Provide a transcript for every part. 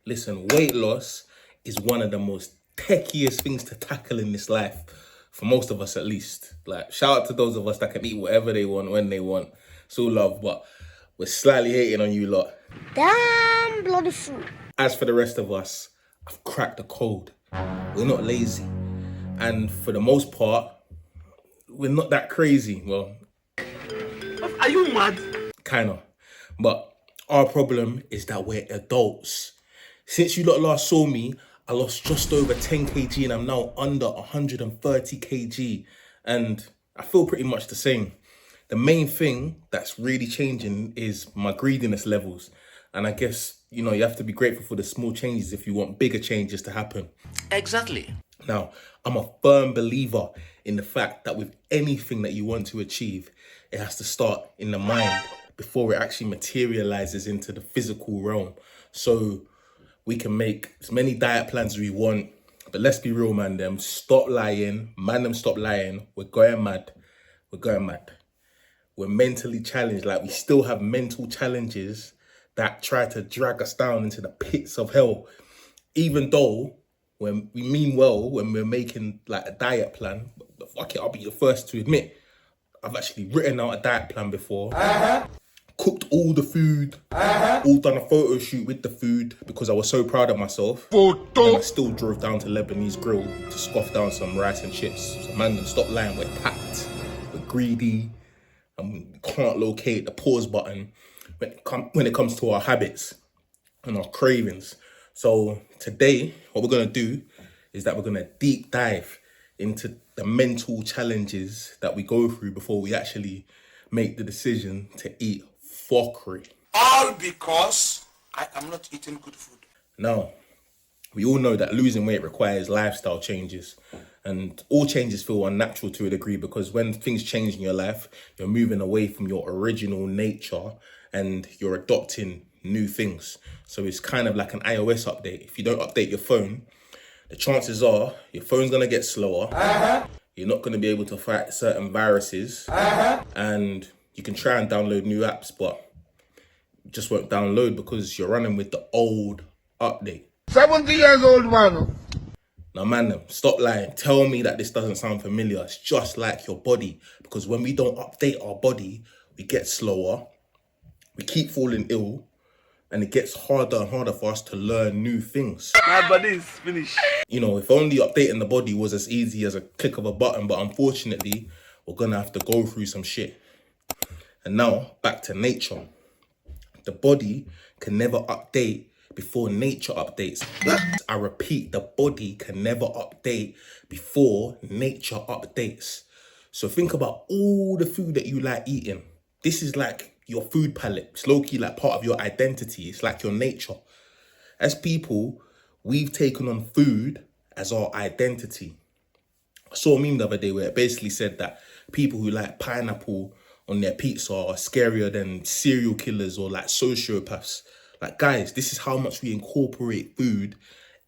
Listen, weight loss is one of the most techiest things to tackle in this life, for most of us at least. Like, shout out to those of us that can eat whatever they want, when they want. It's all love, but we're slightly hating on you lot. Damn bloody fool. As for the rest of us, I've cracked the code. We're not lazy. And for the most part, we're not that crazy. Well, are you mad? Kinda. But our problem is that we're adults. Since you lot last saw me, I lost just over 10 kg and I'm now under 130 kg. And I feel pretty much the same. The main thing that's really changing is my greediness levels. And I guess, you have to be grateful for the small changes if you want bigger changes to happen. Exactly. Now, I'm a firm believer in the fact that with anything that you want to achieve, it has to start in the mind before it actually materializes into the physical realm. So we can make as many diet plans as we want, but let's be real, man, them. Stop lying. Man, them, stop lying. We're going mad. We're going mad. We're mentally challenged. Like, we still have mental challenges that try to drag us down into the pits of hell. Even though when we mean well, when we're making like a diet plan, but fuck it, I'll be the first to admit, I've actually written out a diet plan before, cooked all the food, all done a photo shoot with the food because I was so proud of myself. And I still drove down to Lebanese Grill to scoff down some rice and chips. So man, stop lying, we're packed, we're greedy, and we can't locate the pause button when it comes to our habits and our cravings. So today, what we're going to do is that we're going to deep dive into the mental challenges that we go through before we actually make the decision to eat fuckery. All because I am not eating good food. Now, we all know that losing weight requires lifestyle changes, and all changes feel unnatural to a degree because when things change in your life, you're moving away from your original nature and you're adopting new things. So it's kind of like an iOS update. If you don't update your phone, the chances are your phone's going to get slower. You're not going to be able to fight certain viruses. And you can try and download new apps, but it just won't download because you're running with the old update. 70 years old, man. Now, man, stop lying. Tell me that this doesn't sound familiar. It's just like your body. Because when we don't update our body, we get slower. We keep falling ill. And it gets harder and harder for us to learn new things. My body is finished. If only updating the body was as easy as a click of a button, but unfortunately, we're gonna have to go through some shit. And now, back to nature. The body can never update before nature updates. I repeat, the body can never update before nature updates. So think about all the food that you like eating. This is like your food palette. It's low-key like part of your identity. It's like your nature. As people, we've taken on food as our identity. I saw a meme the other day where it basically said that people who like pineapple on their pizza are scarier than serial killers or like sociopaths. Like, guys, this is how much we incorporate food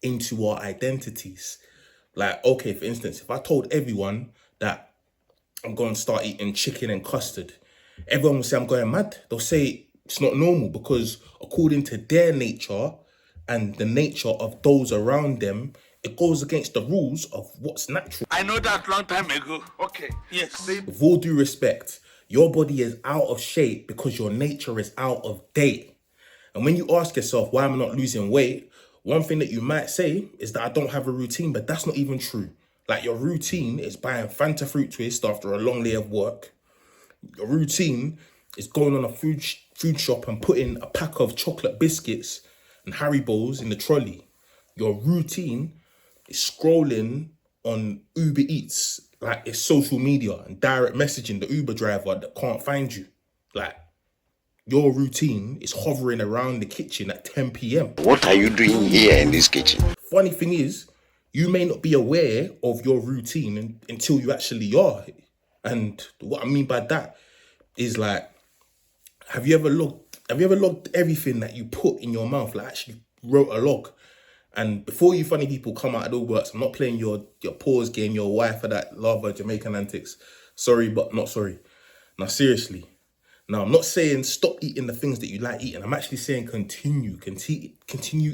into our identities. Like, okay, for instance, if I told everyone that I'm going to start eating chicken and custard, everyone will say I'm going mad. They'll say it's not normal because according to their nature and the nature of those around them, it goes against the rules of what's natural. I know that long time ago. Okay, yes. With all due respect, your body is out of shape because your nature is out of date. And when you ask yourself, why am I not losing weight? One thing that you might say is that I don't have a routine, but that's not even true. Like, your routine is buying Fanta Fruit Twist after a long day of work. Your routine is going on a food shop and putting a pack of chocolate biscuits and Haribos in the trolley. Your routine is scrolling on Uber Eats, like it's social media, and direct messaging the Uber driver that can't find you. Like, your routine is hovering around the kitchen at 10 p.m. What are you doing here in this kitchen? Funny thing is, you may not be aware of your routine until you actually are. And what I mean by that is, like, have you ever logged everything that you put in your mouth? Like, actually wrote a log. And before you funny people come out of the works, I'm not playing your pause game, your wife or that lava Jamaican antics. Sorry, but not sorry. Now, seriously. Now, I'm not saying stop eating the things that you like eating. I'm actually saying continue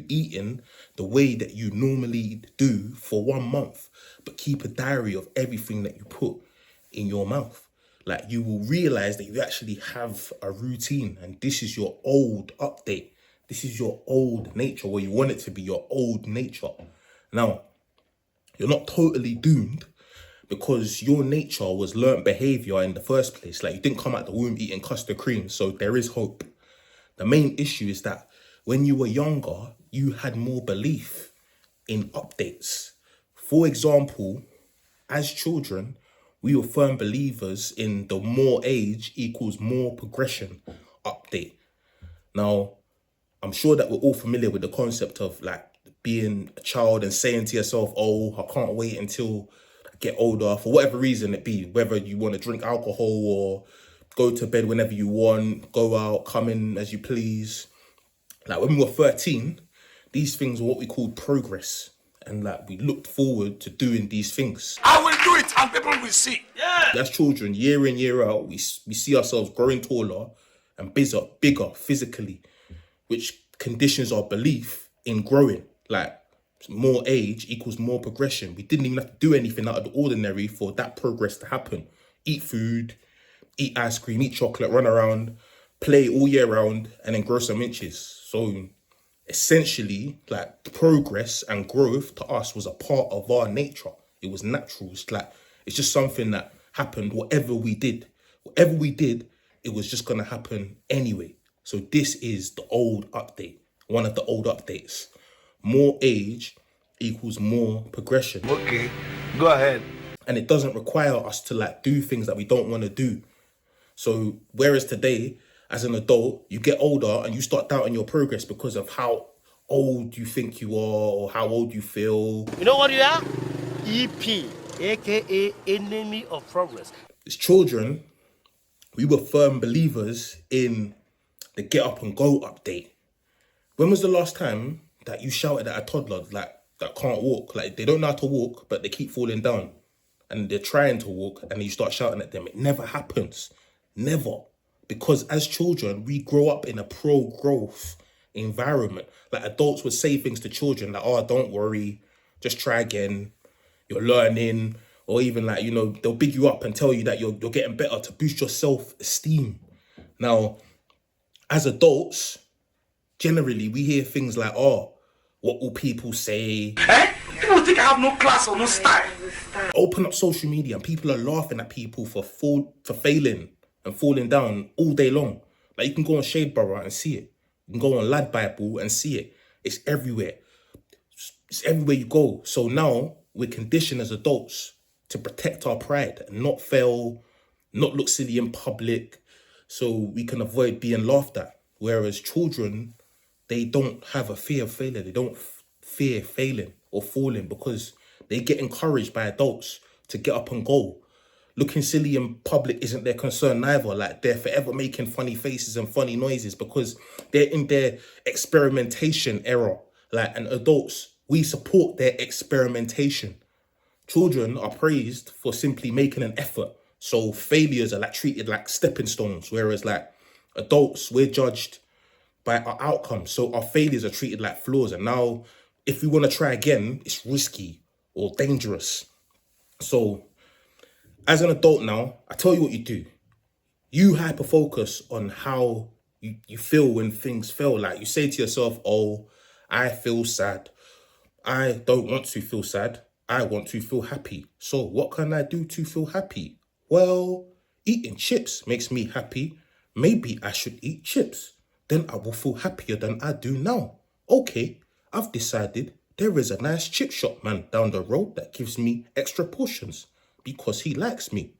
eating the way that you normally do for 1 month, but keep a diary of everything that you put in your mouth. Like, you will realize that you actually have a routine, and this is your old update. This is your old nature, where you want it to be your old nature. Now, you're not totally doomed, because your nature was learnt behavior in the first place. Like, you didn't come out the womb eating custard cream, so there is hope. The main issue is that when you were younger, you had more belief in updates. For example, as children, we were firm believers in the more age equals more progression update. Now, I'm sure that we're all familiar with the concept of like being a child and saying to yourself, oh, I can't wait until I get older, for whatever reason it be, whether you want to drink alcohol or go to bed whenever you want, go out, come in as you please. Like, when we were 13, these things were what we called progress. And like, we looked forward to doing these things. I will do it and people will see. As children, year in, year out, we see ourselves growing taller and bigger physically, which conditions our belief in growing. Like, more age equals more progression. We didn't even have to do anything out of the ordinary for that progress to happen. Eat food, eat ice cream, eat chocolate, run around, play all year round, and then grow some inches. So essentially, like, progress and growth to us was a part of our nature. It was natural. It's just something that happened. Whatever we did, it was just gonna happen anyway. So this is the old update, one of the old updates. More age equals more progression. Okay, go ahead. And it doesn't require us to like do things that we don't want to do. So whereas today, as an adult, you get older and you start doubting your progress because of how old you think you are or how old you feel. You know what you are? EP, aka enemy of progress. As children, we were firm believers in the get up and go update. When was the last time that you shouted at a toddler like that can't walk? Like, they don't know how to walk, but they keep falling down and they're trying to walk, and you start shouting at them. It never happens. Never. Because as children, we grow up in a pro-growth environment. Like, adults would say things to children like, oh, don't worry, just try again, you're learning. Or even like, you know, they'll big you up and tell you that you're getting better to boost your self-esteem. Now, as adults, generally, we hear things like, oh, what will people say? People think I have no class or no style. Open up social media and people are laughing at people for failing and falling down all day long. Like, you can go on Shade Borough and see it. You can go on Lad Bible and see it. It's everywhere. It's everywhere you go. So now we're conditioned as adults to protect our pride and not fail, not look silly in public, so we can avoid being laughed at. Whereas children, they don't have a fear of failure. They don't fear failing or falling because they get encouraged by adults to get up and go. Looking silly in public isn't their concern neither. Like, they're forever making funny faces and funny noises because they're in their experimentation era. Like, and adults, we support their experimentation. Children are praised for simply making an effort. So failures are like treated like stepping stones, whereas like adults, we're judged by our outcomes. So our failures are treated like flaws. And now if we want to try again, it's risky or dangerous. So as an adult now, I tell you what you do. You hyper focus on how you feel when things fail. Like, you say to yourself, oh, I feel sad. I don't want to feel sad. I want to feel happy. So what can I do to feel happy? Well, eating chips makes me happy. Maybe I should eat chips. Then I will feel happier than I do now. Okay, I've decided there is a nice chip shop man down the road that gives me extra portions because he likes me.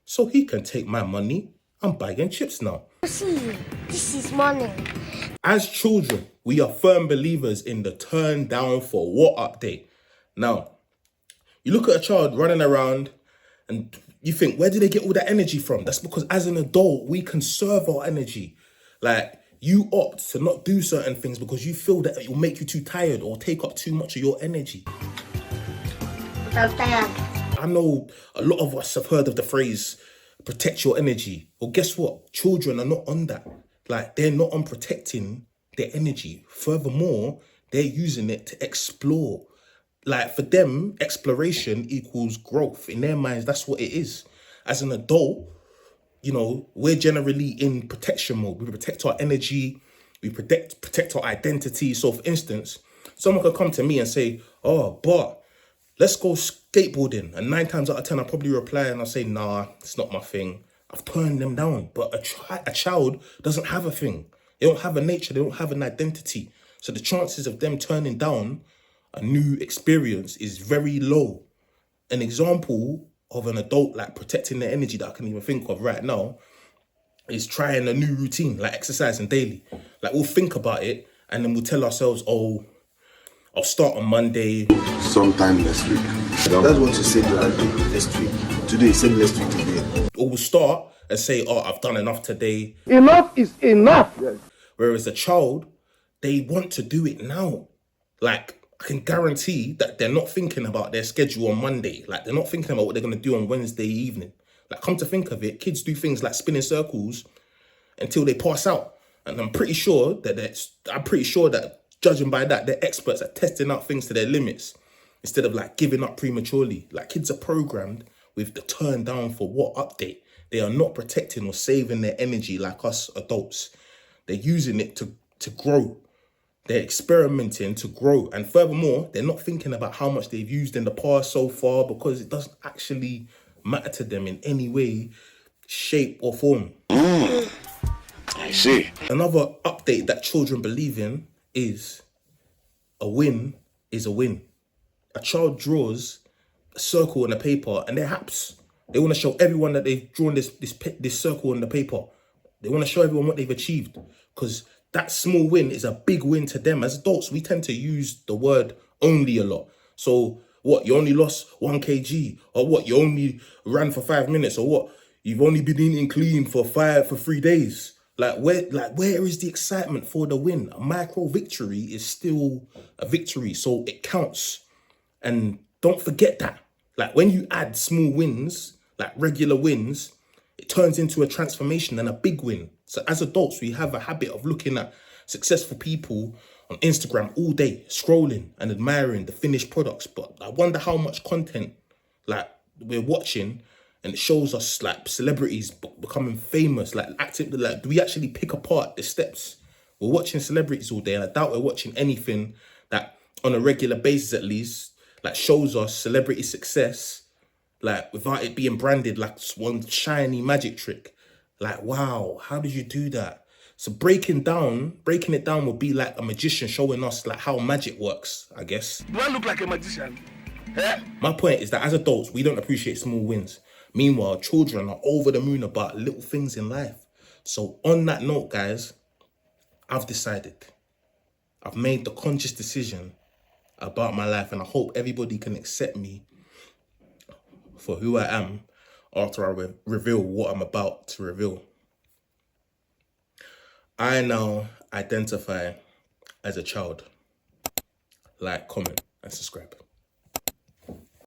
So he can take my money. I'm buying chips now. See, this is money. As children, we are firm believers in the turn down for what update. Now, you look at a child running around and you think, where do they get all that energy from? That's because as an adult, we conserve our energy. Like, you opt to not do certain things because you feel that it will make you too tired or take up too much of your energy. I'm tired. I know a lot of us have heard of the phrase, protect your energy. Well, guess what? Children are not on that. Like, they're not on protecting their energy. Furthermore, they're using it to explore. Like, for them, exploration equals growth. In their minds, that's what it is. As an adult, you know, we're generally in protection mode. We protect our energy, we protect our identity. So for instance, someone could come to me and say, oh, but let's go skateboarding. And 9 times out of 10, I'll probably reply and I'll say, nah, it's not my thing. I've turned them down. But a child doesn't have a thing. They don't have a nature. They don't have an identity. So the chances of them turning down a new experience is very low. An example of an adult like protecting their energy that I can even think of right now is trying a new routine, like exercising daily. Like, we'll think about it and then we'll tell ourselves, oh, I'll start on Monday. Sometime next week. That's what you said next week. Today, you said next week today. Or we'll start and say, oh, I've done enough today. Enough is enough. Yes. Whereas a child, they want to do it now. Like, I can guarantee that they're not thinking about their schedule on Monday. Like, they're not thinking about what they're going to do on Wednesday evening. Like, come to think of it, kids do things like spin in circles until they pass out. And I'm pretty sure that judging by that, they're experts at testing out things to their limits instead of like giving up prematurely. Like, kids are programmed with the turn down for what update. They are not protecting or saving their energy like us adults. They're using it to grow. They're experimenting to grow. And furthermore, they're not thinking about how much they've used in the past so far because it doesn't actually matter to them in any way, shape or form. I see. Another update that children believe in is a win is a win. A child draws a circle on the paper and they're happy. They want to show everyone that they've drawn this circle on the paper. They want to show everyone what they've achieved because that small win is a big win to them. As adults, we tend to use the word only a lot. So what, you only lost 1 kg? Or what, you only ran for 5 minutes? Or what, you've only been eating clean for 3 days? Where is the excitement for the win? A micro victory is still a victory, so it counts. And don't forget that. Like, when you add small wins, like regular wins, it turns into a transformation and a big win. So as adults, we have a habit of looking at successful people on Instagram all day, scrolling and admiring the finished products. But I wonder how much content like we're watching and it shows us like celebrities becoming famous, like active. Like, do we actually pick apart the steps? We're watching celebrities all day and I doubt we're watching anything that on a regular basis at least, like shows us celebrity success, like without it being branded like one shiny magic trick. Like, wow, how did you do that? So breaking it down would be like a magician showing us like how magic works, I guess. Do I look like a magician? My point is that as adults, we don't appreciate small wins. Meanwhile, children are over the moon about little things in life. So on that note, guys, I've decided. I've made the conscious decision about my life and I hope everybody can accept me for who I am after I reveal what I'm about to reveal. I now identify as a child. Like, comment, and subscribe.